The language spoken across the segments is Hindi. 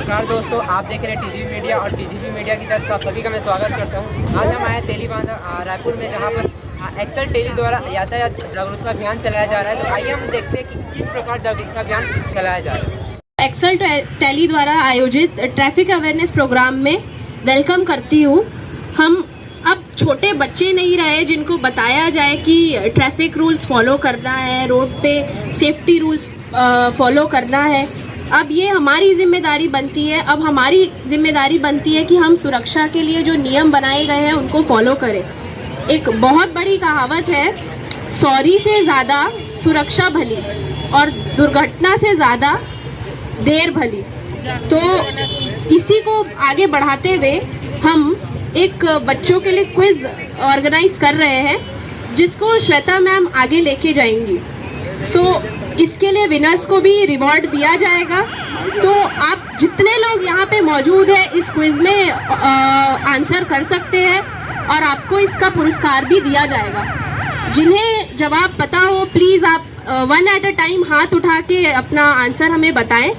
नमस्कार दोस्तों, आप देख रहे हैं टीजीवी मीडिया और टीजीवी मीडिया की तरफ से आप सभी का मैं स्वागत करता हूं। आज हम आए तेलीबांध रायपुर में, जहां पर एक्सेल टेली द्वारा यातायात जागरूकता अभियान चलाया जा रहा है। तो आइए हम देखते हैं कि किस प्रकार जागरूकता अभियान चलाया जा रहा है। एक्सेल टेली द्वारा आयोजित ट्रैफिक अवेयरनेस प्रोग्राम में वेलकम करती हूँ। हम अब छोटे बच्चे नहीं रहे जिनको बताया जाए कि ट्रैफिक रूल्स फॉलो करना है, रोड पे सेफ्टी रूल्स फॉलो करना है। अब ये हमारी जिम्मेदारी बनती है। अब हमारी जिम्मेदारी बनती है कि हम सुरक्षा के लिए जो नियम बनाए गए हैं उनको फॉलो करें। एक बहुत बड़ी कहावत है, सॉरी से ज़्यादा सुरक्षा भली और दुर्घटना से ज़्यादा देर भली। तो इसी को आगे बढ़ाते हुए हम एक बच्चों के लिए क्विज ऑर्गेनाइज कर रहे हैं, जिसको श्वेता मैम आगे लेके जाएंगी। इसके लिए विनर्स को भी रिवॉर्ड दिया जाएगा। तो आप जितने लोग यहाँ पे मौजूद हैं इस क्विज में आंसर कर सकते हैं और आपको इसका पुरस्कार भी दिया जाएगा। जिन्हें जवाब पता हो प्लीज आप वन एट अ टाइम हाथ उठा के अपना आंसर हमें बताएं।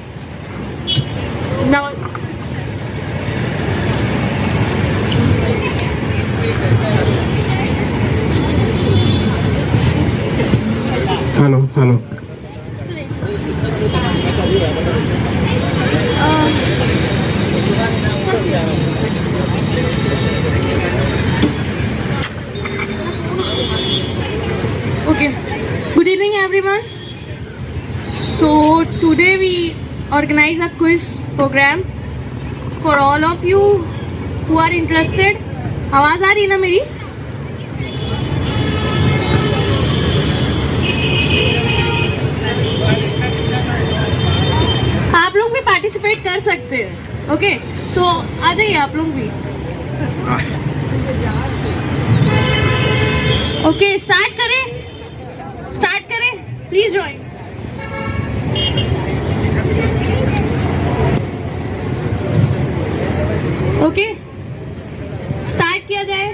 Hello Okay. Good evening, everyone. So today we organize a quiz program for all of you who are interested. आवाज आ रही है ना मेरी? आप लोग भी पार्टिसिपेट कर सकते हैं। ओके, सो आ जाइए आप लोग भी। ओके, स्टार्ट करें प्लीज ज्वाइन। ओके, स्टार्ट किया जाए।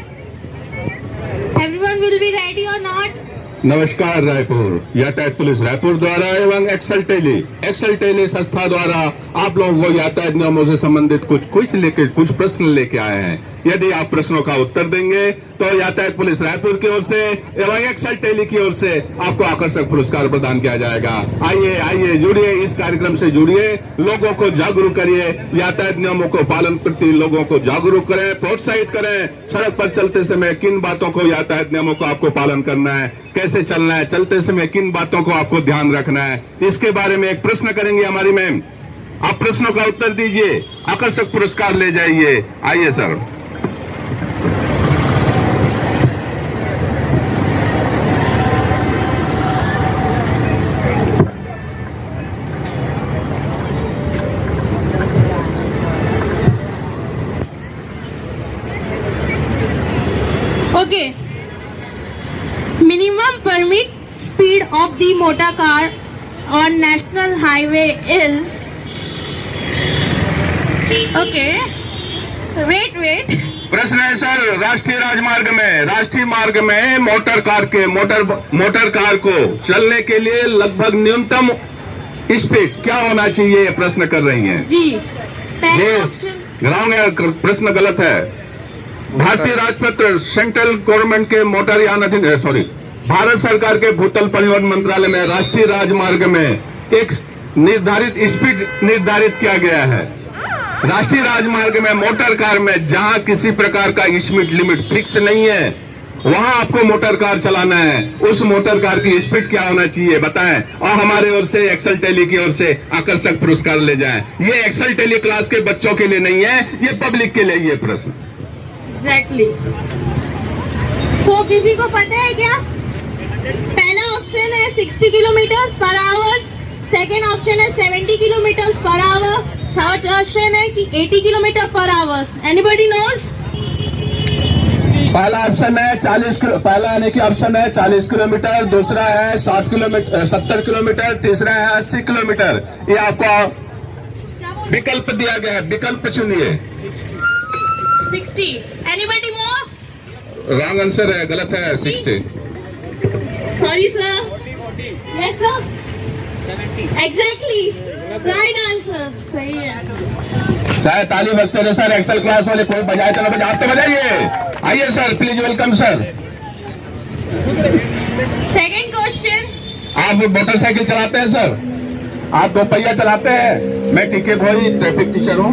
एवरीवन विल बी रेडी और नॉट? नमस्कार रायपुर, यातायात पुलिस रायपुर द्वारा एवं एक्सेल टेली संस्था द्वारा आप लोगों को यातायात नियमों से संबंधित कुछ प्रश्न लेके आए हैं। यदि आप प्रश्नों का उत्तर देंगे तो यातायात पुलिस रायपुर की ओर से एवं एक्सेल टेली की ओर से आपको आकर्षक पुरस्कार प्रदान किया जाएगा। आइए जुड़िए, इस कार्यक्रम से जुड़िए, लोगों को जागरूक करिए, यातायात नियमों को पालन प्रति लोगों को जागरूक करें, प्रोत्साहित करें। सड़क पर चलते समय किन बातों को, यातायात नियमों को आपको पालन करना है, कैसे चलना है, चलते समय किन बातों को आपको ध्यान रखना है, इसके बारे में एक प्रश्न करेंगे हमारी मैम। आप प्रश्नों का उत्तर दीजिए, आकर्षक पुरस्कार ले जाइए। आइए sir. Okay. Minimum permit speed of the motor car on national highway is. Okay. Wait. प्रश्न है सर, राष्ट्रीय मार्ग में मोटर कार को चलने के लिए लगभग न्यूनतम स्पीड क्या होना चाहिए, ये प्रश्न कर रही हैं जी। प्रश्न गलत है। भारतीय राजपत्र सेंट्रल गवर्नमेंट के भारत सरकार के भूतल परिवहन मंत्रालय में राष्ट्रीय राजमार्ग में एक निर्धारित स्पीड निर्धारित किया गया है। राष्ट्रीय राजमार्ग में मोटर कार में जहां किसी प्रकार का स्पीड लिमिट फिक्स नहीं है, वहां आपको मोटर कार चलाना है। उस मोटर कार की स्पीड क्या होना चाहिए बताएं, और हमारे ओर से एक्सेल टेली की ओर से आकर्षक पुरस्कार ले जाएं। ये एक्सेल टेली क्लास के बच्चों के लिए नहीं है, ये पब्लिक के लिए ये प्रश्न। एग्जैक्टली। तो किसी को पता है क्या? पहला ऑप्शन है 60 kilometre per our, second option है 70 kilometre per our, third option है कि 80 kilometre per hour. Anybody knows? पहला ऑप्शन है 40 किलोमीटर, दूसरा है 70 किलोमीटर, तीसरा है 80 किलोमीटर। ये आपको विकल्प दिया गया है, विकल्प चुनिए। 60। एनीबॉडी मोर? रॉन्ग आंसर है, गलत है 60। Sorry sir. Yes sir. Exactly right answer, सही है। चाहे ताली बजते रहे सर, एक्सेल क्लास वाले कोई बजाए तो ना बजाए, आप तो बजाइए। आइए sir, please welcome sir. Second question, आप मोटरसाइकिल चलाते हैं सर? आप दो पहिया चलाते हैं? मैं टीके भोई ट्रैफिक टीचर हूँ,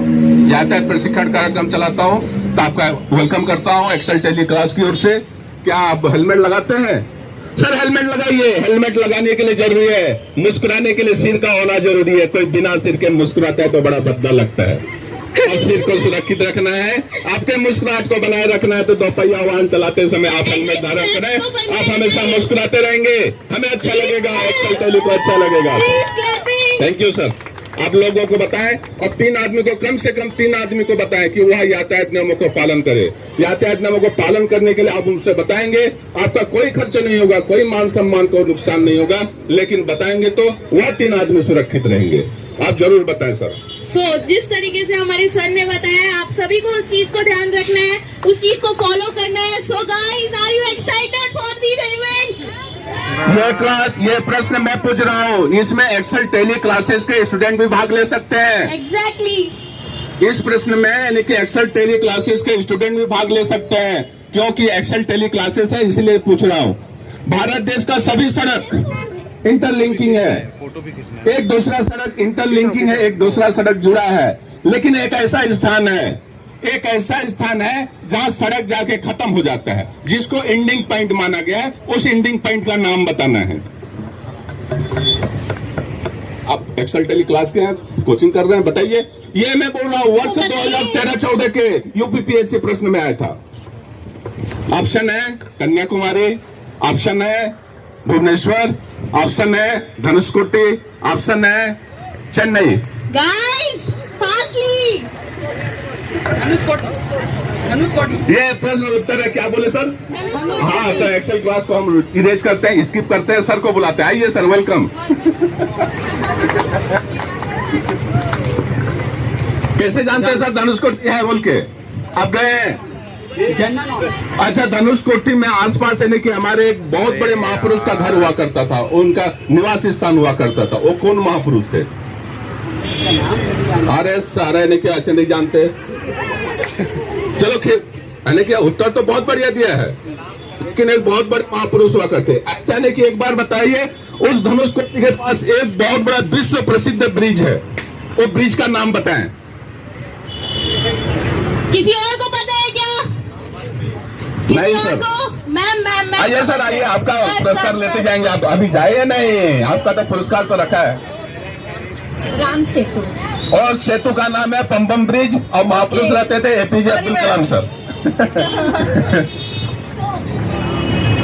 यातायात प्रशिक्षण कार्यक्रम चलाता हूँ, तो आपका वेलकम करता हूँ एक्सेल टेली क्लास की ओर से। क्या आप हेलमेट लगाते हैं? सर हेलमेट लगाइए। हेलमेट लगाने के लिए जरूरी है, मुस्कुराने के लिए सिर का होना जरूरी है। कोई बिना सिर के मुस्कुराता है तो बड़ा भद्दा लगता है, और सिर को सुरक्षित रखना है, आपके मुस्कुराहट को बनाए रखना है। तो दो पहिया वाहन चलाते समय आप हेलमेट धारण करें, आप हमेशा मुस्कुराते रहेंगे, हमें अच्छा लगेगा, एक्सेल टेली को अच्छा लगेगा। Thank you sir. आप लोगों को बताएं, और 3 आदमी को, कम से कम 3 आदमी को बताएं कि वह यातायात नियमों को पालन करे। यातायात नियमों को पालन करने के लिए आप उनसे बताएंगे, आपका कोई खर्च नहीं होगा, कोई मान सम्मान को नुकसान नहीं होगा, लेकिन बताएंगे तो वह 3 आदमी सुरक्षित रहेंगे। आप जरूर बताएं सर। जिस तरीके से हमारे सर ने बताया, आप सभी को उस चीज को ध्यान रखना है, उस चीज को फॉलो करना है। So guys, are you excited for this event? ये क्लास, ये प्रश्न मैं पूछ रहा हूँ, इसमें एक्सेल टेली क्लासेस के स्टूडेंट भी भाग ले सकते हैं? एग्जैक्टली। इस प्रश्न में यानी कि एक्सेल टेली क्लासेस के स्टूडेंट भी भाग ले सकते हैं, क्योंकि एक्सेल टेली क्लासेस है, इसलिए पूछ रहा हूँ। भारत देश का सभी सड़क इंटरलिंकिंग है, एक दूसरा सड़क इंटरलिंकिंग है, एक दूसरा सड़क जुड़ा है, लेकिन एक ऐसा स्थान है जहां सड़क जाके खत्म हो जाता है, जिसको एंडिंग पॉइंट माना गया है। उस एंडिंग पॉइंट का नाम बताना है। आप एक्सेल टेली क्लास के हैं, कोचिंग कर रहे हैं, बताइए। ये मैं बोल रहा हूं, वर्ष 2013-14 के यूपीपीएससी प्रश्न में आया था। ऑप्शन है कन्याकुमारी, ऑप्शन है भुवनेश्वर, ऑप्शन है धनुषकोटी, ऑप्शन है चेन्नई। गाइस फास्टली, ये प्रश्न उत्तर है, क्या बोले सर? हाँ, तो एक्सेल क्लास को हम इरेज करते हैं, स्किप करते हैं, सर को बुलाते हैं। आइए सर, वेलकम। कैसे जानते हैं सर धनुषकोटी है बोल के? आप गए हैं? अच्छा, धनुषकोटी में आसपास यानी कि हमारे एक बहुत बड़े महापुरुष का घर हुआ करता था, उनका निवास स्थान हुआ करता था। वो कौन महापुरुष थे? अरे सारा यानी कि अच्छा नहीं जानते। चलो खैर, यानी कि उत्तर तो बहुत बढ़िया दिया है, लेकिन एक बहुत बड़े महापुरुष हुआ करते। अच्छा यानी कि एक बार बताइए, उस धनुषकोटी के पास एक बहुत बड़ा विश्व प्रसिद्ध ब्रिज है, वो ब्रिज का नाम बताएं। किसी और को पता है क्या? नहीं सर। मैम आइए सर, आइए, आपका पुरस्कार लेते जाएंगे। आप अभी जाइए नहीं, आपका तो पुरस्कार तो रखा है। राम सेतु, और सेतु का नाम है पंबम ब्रिज, और महापुरुष रहते थे एपीजे अब्दुल कलाम सर।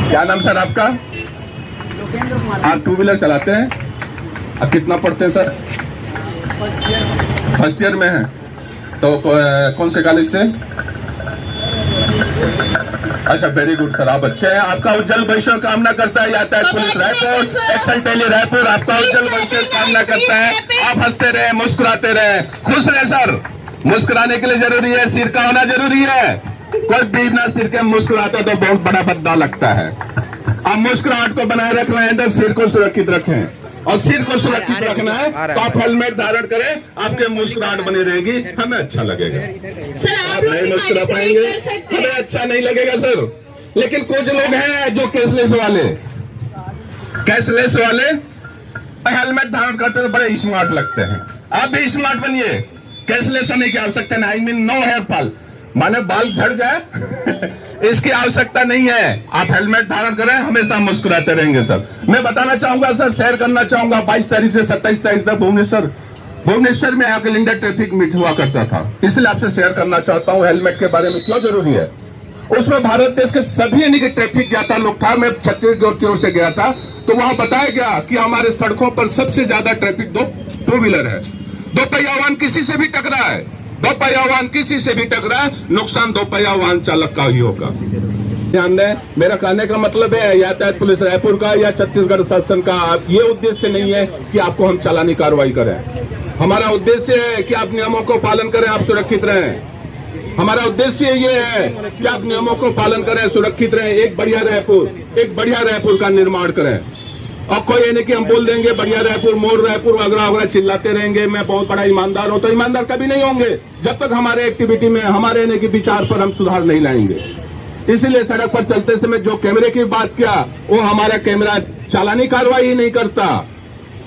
क्या नाम सर आपका? आप 2 व्हीलर चलाते हैं? आप कितना पढ़ते हैं सर? फर्स्ट ईयर में है। तो कौन से कॉलेज से? अच्छा, वेरी गुड सर, आप अच्छे हैं। आपका उज्जवल भविष्य कामना करता है यातायात police Raipur, Excel Tally Raipur आपका उज्जवल भविष्य कामना करता है। आप हंसते रहे, मुस्कुराते रहे, खुश रहे सर। मुस्कुराने के लिए जरूरी है, सिर का होना जरूरी है। कोई बिना सिर के मुस्कुराता तो बहुत बड़ा भद्दा लगता है। आप मुस्कुराहट को बनाए रखना है, तो सिर को सुरक्षित रखें, और सिर को सुरक्षित रखना है तो आप हेलमेट धारण करें, आपके मुस्कुराहट बनी रहेगी, हमें अच्छा लगेगा। आप नहीं मुस्कुरा पाएंगे, हमें अच्छा नहीं लगेगा सर। लेकिन कुछ लोग हैं जो कैशलेस वाले हेलमेट धारण करते तो बड़े स्मार्ट लगते हैं। आप भी स्मार्ट बनिए, कैशलेस होने की आवश्यकता नहीं। I mean no hair fall, माने बाल झड़ जाए इसकी आवश्यकता नहीं है। आप हेलमेट धारण करें, हमेशा मुस्कुराते रहेंगे सर। मैं बताना चाहूंगा सर, शेयर करना चाहूंगा, 22 तारीख से 27 तारीख तक भुवनेश्वर में ऑल इंडिया ट्रैफिक मीट हुआ करता था, इसलिए आपसे शेयर करना चाहता हूं हेलमेट के बारे में क्यों जरूरी है। उसमें भारत देश के सभी यानी कि ट्रैफिक ज्ञाता लोग था। मैं छत्तीसगढ़ की ओर से गया था, तो वहां बताया गया कि हमारे सड़कों पर सबसे ज्यादा ट्रैफिक 2 व्हीलर है। 2 पहिया वाहन किसी से भी टकरा है, 2 पहिया वाहन किसी से भी टकरा, नुकसान 2 पहिया वाहन चालक का ही होगा। ध्यान दें, मेरा कहने का मतलब है यातायात पुलिस रायपुर का या छत्तीसगढ़ शासन का ये उद्देश्य नहीं है कि आपको हम चालानी कार्रवाई करें। हमारा उद्देश्य है कि आप नियमों को पालन करें, आप सुरक्षित रहें। हमारा उद्देश्य ये है कि आप नियमों को पालन करें, सुरक्षित रहें, एक बढ़िया रायपुर का निर्माण करें। और कोई ये नहीं कि हम बोल देंगे बढ़िया रायपुर, मोर रायपुर वगैरह वगैरह चिल्लाते रहेंगे, मैं बहुत बड़ा ईमानदार हूं, तो ईमानदार कभी नहीं होंगे जब तक हमारे एक्टिविटी में, हमारे यानी कि विचार पर हम सुधार नहीं लाएंगे। इसीलिए सड़क पर चलते समय जो कैमरे की बात किया, वो हमारा कैमरा चालानी कार्रवाई ही नहीं करता।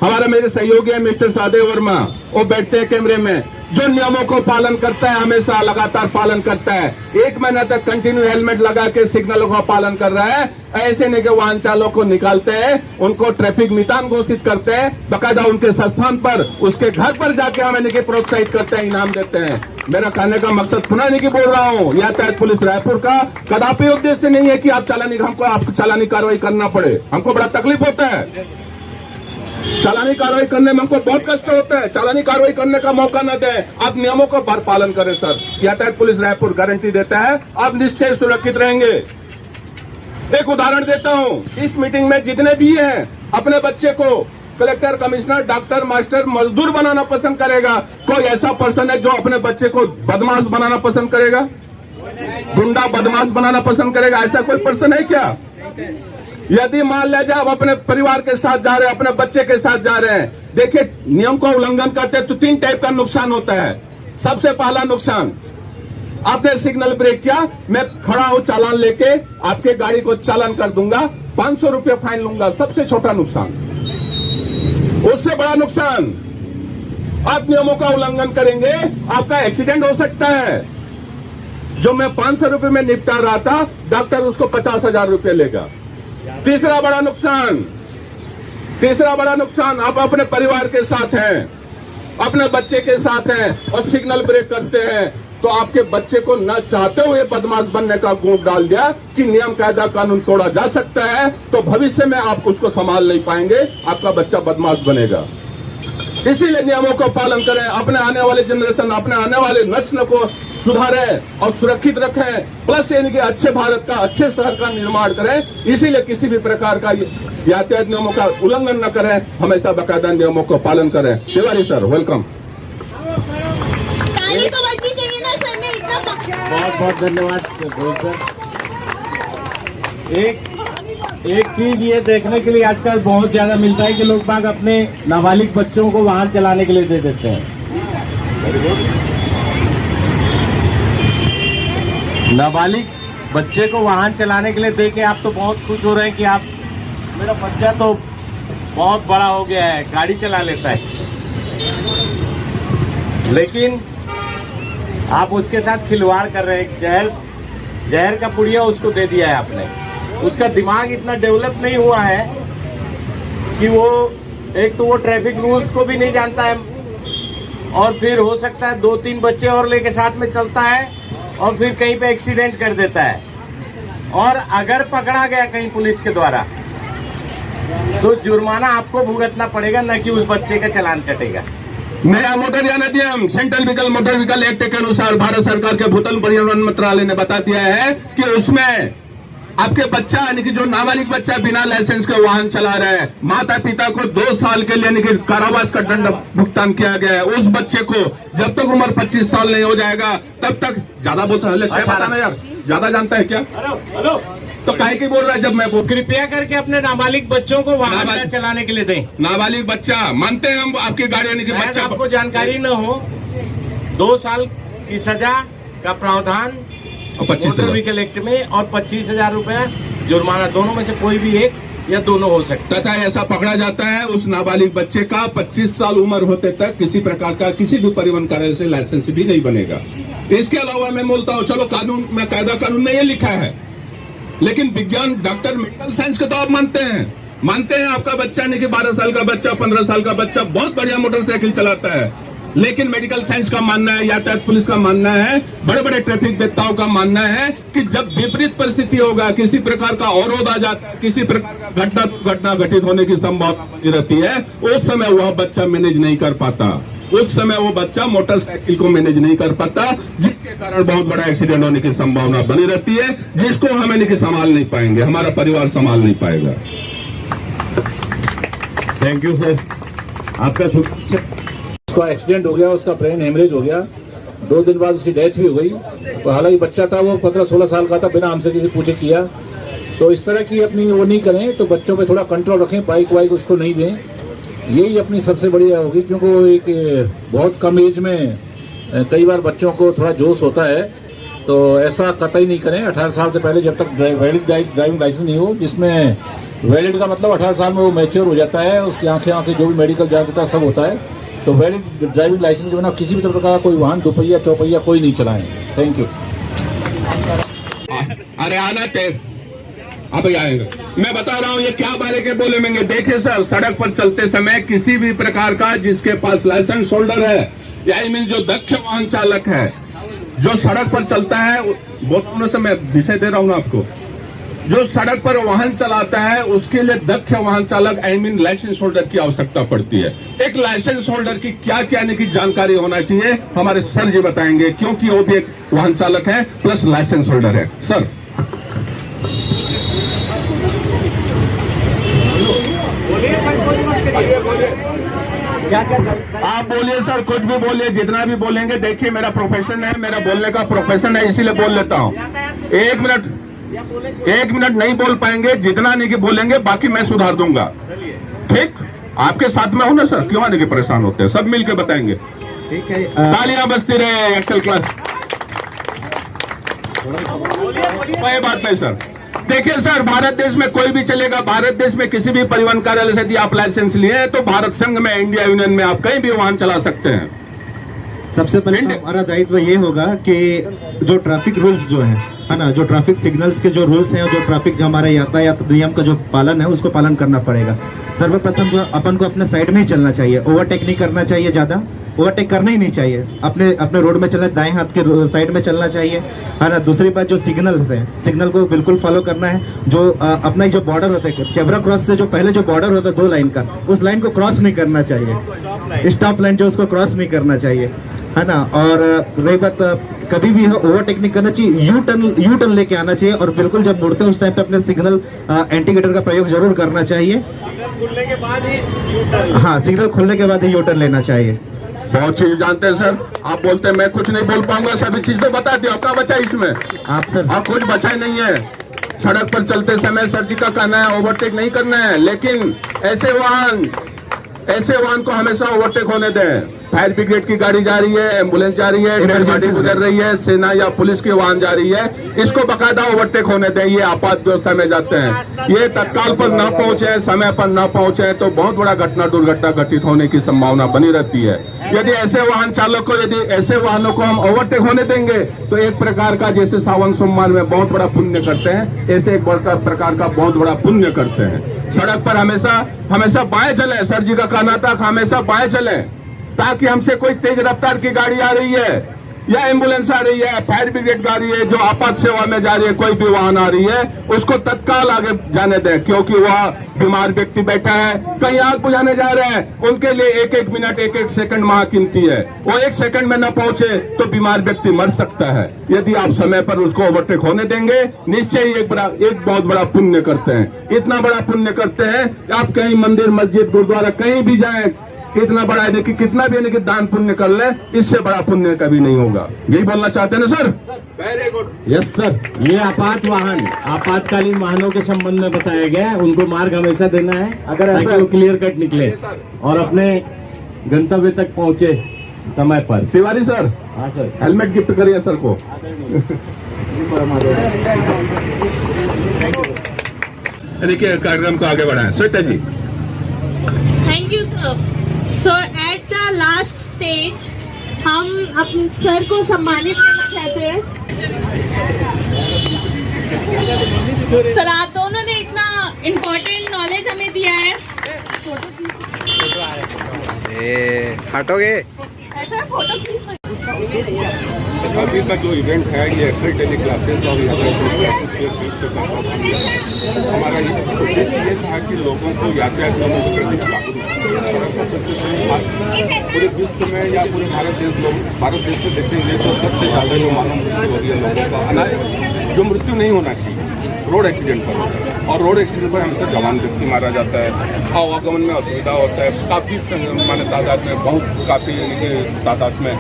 हमारा मेरे सहयोगी है मिस्टर सादेव वर्मा, वो बैठते हैं कैमरे में, जो नियमों को पालन करता है, हमेशा लगातार पालन करता है। 1 महीना तक कंटिन्यू हेलमेट लगा के सिग्नलों का पालन कर रहा है। ऐसे नहीं कि वाहन चालक को निकालते हैं, उनको ट्रैफिक मितान घोषित करते हैं, बकायदा उनके स्थान पर, उसके घर पर जाके हमें नहीं प्रोत्साहित करते हैं, इनाम देते हैं। मेरा कहने का मकसद पुनः नहीं कि बोल रहा हूं, यातायात पुलिस रायपुर का कदापि उद्देश्य नहीं है कि आप चालानी कार्रवाई करना पड़े। हमको बड़ा तकलीफ होता है, चालानी कार्रवाई करने में हमको बहुत कष्ट होता है। चालानी कार्रवाई करने का मौका न दें, आप नियमों का भर पालन करें सर। यातायात पुलिस रायपुर गारंटी देता है आप निश्चय सुरक्षित रहेंगे। एक उदाहरण देता हूं, इस मीटिंग में जितने भी हैं, अपने बच्चे को कलेक्टर, कमिश्नर, डॉक्टर, मास्टर, मजदूर बनाना पसंद करेगा। कोई ऐसा पर्सन है जो अपने बच्चे को बदमाश बनाना पसंद करेगा, गुंडा बदमाश बनाना पसंद करेगा? ऐसा कोई पर्सन है क्या? यदि मान लिया आप अपने परिवार के साथ जा रहे हैं, अपने बच्चे के साथ जा रहे हैं, देखिए नियम का उल्लंघन करते हैं तो 3 टाइप का नुकसान होता है। सबसे पहला नुकसान, आपने सिग्नल ब्रेक किया, मैं खड़ा हूं चालान लेके, आपके गाड़ी को चालान कर दूंगा, 500 रुपये फाइन लूंगा, सबसे छोटा नुकसान। उससे बड़ा नुकसान, आप नियमों का उल्लंघन करेंगे, आपका एक्सीडेंट हो सकता है। जो मैं 500 रुपये में निपटा रहा था, डॉक्टर उसको 50,000 रुपये लेगा। तीसरा बड़ा नुकसान, आप अपने परिवार के साथ हैं, अपने बच्चे के साथ हैं और सिग्नल ब्रेक करते हैं, तो आपके बच्चे को न चाहते हुए बदमाश बनने का गुण डाल दिया कि नियम कायदा कानून तोड़ा जा सकता है, तो भविष्य में आप उसको संभाल नहीं पाएंगे, आपका बच्चा बदमाश बनेगा। इसीलिए नियमों को पालन करें, अपने आने वाले जनरेशन, अपने आने वाले नस्ल को सुधारें और सुरक्षित रखें, प्लस यानी कि अच्छे भारत का, अच्छे शहर का निर्माण करें। इसीलिए किसी भी प्रकार का यातायात नियमों का उल्लंघन न करें, हमेशा बाकायदा नियमों को पालन करें। Tiwari sir, welcome. ताली तो बजनी चाहिए ना सर, ने इतना बहुत बहुत धन्यवाद सर। एक चीज ये देखने के लिए आजकल बहुत ज्यादा मिलता है कि लोग बाग अपने नाबालिग बच्चों को वाहन चलाने के लिए दे देते हैं। नाबालिग बच्चे को वाहन चलाने के लिए दे के आप तो बहुत खुश हो रहे हैं कि आप, मेरा बच्चा तो बहुत बड़ा हो गया है, गाड़ी चला लेता है, लेकिन आप उसके साथ खिलवाड़ कर रहे हैं। जहर का पुड़िया उसको दे दिया है आपने। उसका दिमाग इतना डेवलप नहीं हुआ है कि वो, एक तो वो ट्रैफिक रूल्स को भी नहीं जानता है, और फिर हो सकता है 2-3 बच्चे और लेके साथ में चलता है और फिर कहीं पे एक्सीडेंट कर देता है। और अगर पकड़ा गया कहीं पुलिस के द्वारा तो जुर्माना आपको भुगतना पड़ेगा, न कि उस बच्चे का चालान कटेगा। नया मोटर यान अधिनियम, central vehicle motor vehicle act के अनुसार भारत सरकार के भूतल परिवहन मंत्रालय ने बता दिया है कि उसमें आपके बच्चा यानी कि जो नाबालिग बच्चा बिना लाइसेंस के वाहन चला रहा है, माता पिता को 2 साल के लिए यानी कि कारावास का दंड भुगतान किया गया है। उस बच्चे को जब तक उम्र 25 साल नहीं हो जाएगा तब तक, ज्यादा बोलता है क्या बताना यार, ज्यादा जानता है क्या? हेलो, तो काहे की बोल रहा है? जब मैं कृपया करके अपने नाबालिग बच्चों को वाहन चलाने के लिए दें। नाबालिग बच्चा मानते हैं हम, आपकी गाड़ी यानी कि बच्चा, आपको जानकारी न हो, 2 साल की सजा का प्रावधान मोटर व्हीकल एक्ट में और 25,000 रुपया जुर्माना, दोनों में से कोई भी एक या दोनों हो सकता है। तथा ऐसा पकड़ा जाता है उस नाबालिग बच्चे का 25 साल उम्र होते तक किसी प्रकार का किसी भी परिवहन कार्यालय से लाइसेंस भी नहीं बनेगा। इसके अलावा मैं बोलता हूँ, चलो कानून में, कायदा कानून में ये लिखा है, लेकिन विज्ञान, डॉक्टर, मेडिकल साइंस को तो आप मानते हैं आपका बच्चा नहीं कि 12 साल का बच्चा, 15 साल का बच्चा बहुत बढ़िया मोटरसाइकिल चलाता है, लेकिन मेडिकल साइंस का मानना है, यातायात पुलिस का मानना है, बड़े बड़े ट्रैफिक वेत्ताओं का मानना है कि जब विपरीत परिस्थिति होगा, किसी प्रकार का अवरोध आ जाता है, किसी प्रकार का घटना घटित होने की संभावना रहती है, उस समय वह बच्चा मैनेज नहीं कर पाता, उस समय वो बच्चा मोटरसाइकिल को मैनेज नहीं कर पाता, जिसके कारण बहुत बड़ा एक्सीडेंट होने की संभावना बनी रहती है, जिसको हम यानी कि संभाल नहीं पाएंगे, हमारा परिवार संभाल नहीं पाएगा। थैंक यू सर, आपका शुक्रिया। उसका एक्सीडेंट हो गया, उसका ब्रेन हेमरेज हो गया, 2 दिन बाद उसकी डेथ भी हो गई। तो हालांकि बच्चा था वो 15-16 साल का था, बिना हमसे किसी पूछे किया। तो इस तरह की अपनी वो नहीं करें, तो बच्चों पे थोड़ा कंट्रोल रखें, बाइक वाइक उसको नहीं दें, यही अपनी सबसे बढ़िया होगी। क्योंकि एक बहुत कम एज में कई बार बच्चों को थोड़ा जोश होता है, तो ऐसा कतई नहीं करें। 18 साल से पहले जब तक वैलिड ड्राइविंग लाइसेंस नहीं हो, जिसमें वैलिड का मतलब 18 साल में वो मैच्योर हो जाता है, उसकी आंखें जो भी मेडिकल जांच होता है सब होता है, तो वैलिड ड्राइविंग लाइसेंस के बिना किसी भी प्रकार का कोई वाहन दोपहिया चौपहिया कोई नहीं चलाएं। Thank you. अरे आना अब आएंगे, मैं बता रहा हूँ ये क्या बारे के बोले मेंगे। देखिए सर, सड़क पर चलते समय किसी भी प्रकार का जिसके पास लाइसेंस होल्डर है, या मीन जो दक्ष वाहन चालक है, जो सड़क पर चलता है, बोलने से मैं विषय दे रहा हूँ आपको, जो सड़क पर वाहन चलाता है उसके लिए दक्ष वाहन चालक लाइसेंस होल्डर की आवश्यकता पड़ती है। एक लाइसेंस होल्डर की क्या क्या की जानकारी होना चाहिए, हमारे सर जी बताएंगे, क्योंकि वो भी एक वाहन चालक है प्लस लाइसेंस होल्डर है। सर आप बोलिए सर, कुछ भी बोलिए, जितना भी बोलेंगे। देखिए मेरा प्रोफेशन है, मेरा बोलने का प्रोफेशन है, इसीलिए बोल लेता हूँ। एक मिनट नहीं बोल पाएंगे, जितना नहीं कि बोलेंगे बाकी मैं सुधार दूंगा। ठीक, आपके साथ में हूं ना सर, क्यों आने के परेशान होते हैं, सब मिलके बताएंगे। ठीक है, तालियां बजती रहे एक्सेल क्लास। कोई बात नहीं सर। देखिए सर, भारत देश में कोई भी चलेगा, भारत देश में किसी भी परिवहन कार्यालय से यदि आप लाइसेंस लिए हैं तो भारत संघ में, इंडिया यूनियन में आप कहीं भी वाहन चला सकते हैं। सबसे पहले तो हमारा दायित्व ये होगा कि जो ट्रैफिक रूल्स जो है ना, जो ट्रैफिक सिग्नल्स के जो रूल्स हैं और जो ट्रैफिक जो हमारे यातायात नियम का जो पालन है उसको पालन करना पड़ेगा। सर्वप्रथम जो अपन को अपने साइड में ही चलना चाहिए, ओवरटेक नहीं करना चाहिए, ज़्यादा ओवरटेक करना ही नहीं चाहिए, अपने रोड में चलना, दाएं हाथ के साइड में चलना चाहिए, है ना। दूसरी बात, जो सिग्नल्स हैं, सिग्नल को बिल्कुल फॉलो करना है। जो अपना जो बॉर्डर होता है, चेब्रा क्रॉस से जो पहले जो बॉर्डर होता है 2 लाइन का, उस लाइन को क्रॉस नहीं करना चाहिए, स्टॉप लाइन जो उसको क्रॉस नहीं करना चाहिए, है ना। और रही बात, कभी भी ओवरटेक नहीं करना चाहिए, यू टर्न लेके आना चाहिए, और बिल्कुल जब मुड़ते हैं उस टाइम पे अपने सिग्नल इंडिकेटर का प्रयोग जरूर करना चाहिए। खुलने के बाद ही हाँ, सिग्नल खुलने के बाद ही यू टर्न लेना चाहिए। बहुत चीज जानते हैं सर, आप बोलते हैं मैं कुछ नहीं बोल पाऊंगा, सभी चीज तो बता दिया। आपका बचा इसमें, आप सर आप कुछ बचा ही नहीं है। सड़क पर चलते समय सर जी का कहना है ओवरटेक नहीं करना है, लेकिन ऐसे वाहन को हमेशा ओवरटेक होने दें। फायर ब्रिगेड की गाड़ी जा रही है, एम्बुलेंस जा रही है, गाड़ी गुजर रही है, सेना या पुलिस की वाहन जा रही है, इसको बकायदा ओवरटेक होने दें। ये आपात व्यवस्था में जाते हैं, ये तत्काल पर न पहुंचे, समय पर न पहुंचे तो बहुत बड़ा दुर्घटना घटित होने की संभावना बनी रहती है। यदि ऐसे वाहन चालक को, यदि ऐसे वाहनों को हम ओवरटेक होने देंगे तो एक प्रकार का, जैसे सावन सोमवार में बहुत बड़ा पुण्य करते हैं, ऐसे एक प्रकार का बहुत बड़ा पुण्य करते हैं। सड़क पर हमेशा बाएं चले, सर जी का कहना था हमेशा बाएं चले, ताकि हमसे कोई तेज रफ्तार की गाड़ी आ रही है या एम्बुलेंस आ रही है, फायर ब्रिगेड गाड़ी है, जो आपात सेवा में जा रही है, कोई भी वाहन आ रही है, उसको तत्काल आगे जाने दें। क्योंकि वह बीमार व्यक्ति बैठा है, कहीं आग बुझाने जा रहे हैं, उनके लिए एक मिनट 1 सेकंड महाकीमती है। वो 1 सेकंड में न पहुंचे तो बीमार व्यक्ति मर सकता है। यदि आप समय पर उसको ओवरटेक होने देंगे, निश्चय ही एक बहुत बड़ा पुण्य करते हैं। इतना बड़ा पुण्य करते हैं, आप कहीं मंदिर, मस्जिद, गुरुद्वारा कहीं भी जाएं, इतना बड़ा है कि कितना भी है कि दान पुण्य कर ले, इससे बड़ा पुण्य कभी नहीं होगा। यही बोलना चाहते हैं ना sir? Very good. Yes sir, ये आपातकालीन वाहनों के संबंध में बताया गया है, उनको मार्ग हमेशा देना है, अगर ताकि ऐसा वो क्लियर कट निकले और अपने गंतव्य तक पहुंचे समय पर। तिवारी सर, हाँ सर, हेलमेट गिफ्ट करिए सर को। देखिए कार्यक्रम को आगे बढ़ाएं। Shweta ji. Thank you sir. So at the last stage हम अपने सर को सम्मानित करना चाहते हैं। सर, आप दोनों ने इतना इम्पोर्टेंट नॉलेज हमें दिया है। हटोगे? ऐसा फोटो प्लीज। अभी का जो इवेंट है ये एक्सेल टेली क्लासेस और हमारा उद्देश्य ये था कि लोगों को यातायात नियमों के प्रति जागरूक, पूरे विश्व में या पूरे भारत देश में देखेंगे तो सबसे ज्यादा जो मानव मृत्यु हो रही है लोगों का अनाज, जो मृत्यु नहीं होना चाहिए रोड एक्सीडेंट पर, और रोड एक्सीडेंट पर हमसे जवान व्यक्ति मारा जाता है, आवागमन में असुविधा होता है, काफी माने तादाद में, काफी तादाद में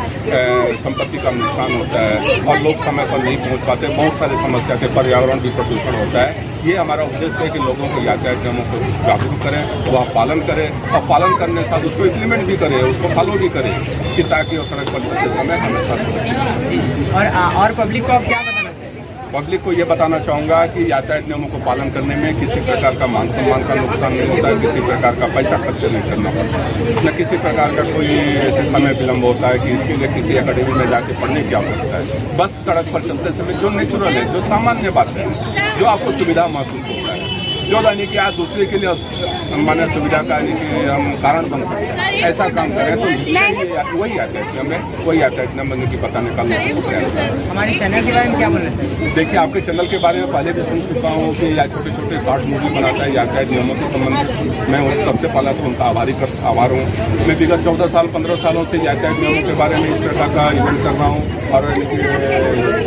संपत्ति का नुकसान होता है, और लोग समय पर नहीं पहुंच पाते, बहुत सारी समस्या के, पर्यावरण भी प्रदूषण होता है। ये हमारा उद्देश्य है कि लोगों को यातायात नियमों को जागरूक करें, वह पालन करें और पालन करने के साथ उसको इम्प्लीमेंट भी करें, उसको फॉलो भी करें कि ताकि वो सड़क पर चलते समय हमेशा सुरक्षित रहे। और पब्लिक को आप क्या बताना चाहिए? पब्लिक को ये बताना चाहूँगा कि यातायात नियमों को पालन करने में किसी प्रकार का मान सम्मान का नुकसान नहीं होता है, किसी प्रकार का पैसा खर्च नहीं करना पड़ता है, न किसी प्रकार का कोई ऐसे समय विलम्ब होता है कि इसके लिए किसी अकेडमी में जाके पढ़ने की आवश्यकता है। बस सड़क पर चलते समय जो नेचुरल है, जो सामान्य बात है, जो आपको सुविधा महसूस होता है, जो यानी कि आज दूसरे के लिए मान्य सुविधा का यानी कि हम कारण बन सकते हैं, ऐसा काम करें तो वही यातायात नियम है, वही यातायात नियम की बताने का लोगों को प्रयास करें। हमारे चैनल के बारे में क्या बोलना चाहिए? देखिए, आपके चैनल के बारे में पहले भी सुन चुका हूँ कि या छोटे छोटे शॉर्ट मूवी बनाता है यातायात नियमों से संबंधित। मैं उस सबसे पहला तो उनका आभार हूँ। मैं विगत 14 साल 15 सालों से यातायात नियमों के बारे में इस प्रकार का इवेंट कर रहा हूँ और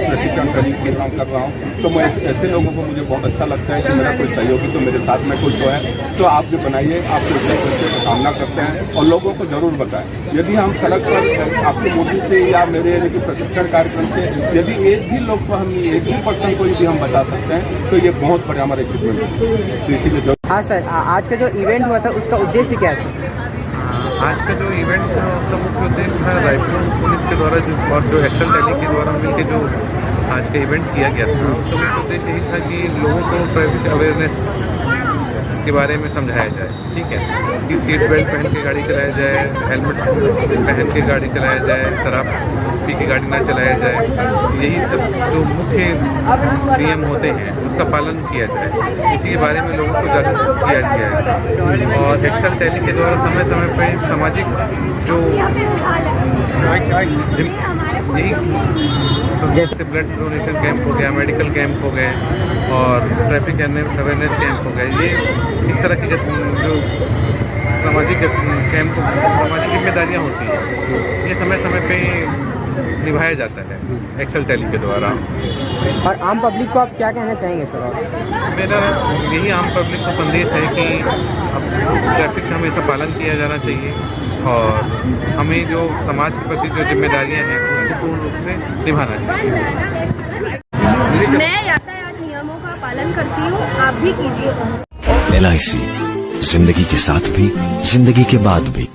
प्रशिक्षण ट्रेनिंग के काम कर रहा हूँ। तो मैं ऐसे लोगों को मुझे बहुत अच्छा लगता है कि मेरा कोई सहयोगी तो मेरे साथ में कुछ है तो आप भी बनाइए, आपके उद्देश्य का सामना करते हैं और लोगों को जरूर बताएं। यदि हम सड़क पर आपकी मोदी से या मेरे यानी कि प्रशिक्षण कार्यक्रम से यदि एक भी लोग को हम एक भी पर्सन को यदि हम बता सकते हैं तो ये बहुत बड़ा हमारे अचीवमेंट है। तो इसीलिए हाँ सर, आज का जो इवेंट हुआ था उसका उद्देश्य क्या है? आज का जो इवेंट था उसका मुख्य उद्देश्य था रायपुर पुलिस के द्वारा और जो एक्सल टेली के द्वारा मिलकर जो आज का इवेंट किया गया था, उसका मुख्य उद्देश्य यही था कि लोगों को ट्रैफिक अवेयरनेस के बारे में समझाया जाए। ठीक है, कि सीट बेल्ट पहन के गाड़ी चलाया जाए, हेलमेट पहन के गाड़ी चलाया जाए, शराब पी के गाड़ी ना चलाया जाए, यही सब जो मुख्य नियम होते हैं उसका पालन किया जाए। इसी के बारे में लोगों को जागरूक किया जाए। और एक्सल टेली के द्वारा समय समय पर सामाजिक जो जैसे ब्लड डोनेशन कैंप हो गया, मेडिकल कैंप हो गए और ट्रैफिक अवेयरनेस कैंप हो गए, ये इस तरह की जो सामाजिक कैंप, सामाजिक जिम्मेदारियाँ होती हैं, ये समय समय पे निभाया जाता है एक्सल टेली के द्वारा। और आम पब्लिक को आप क्या कहना चाहेंगे सर? मेरा यही आम पब्लिक का संदेश है कि अब ट्रैफिक का हमेशा पालन किया जाना चाहिए और हमें जो समाज के प्रति जो जिम्मेदारियां हैं उसको पूर्ण रूप से निभाना चाहिए। मैं यातायात नियमों का पालन करती हूँ, आप भी कीजिए। LIC, जिंदगी के साथ भी, जिंदगी के बाद भी।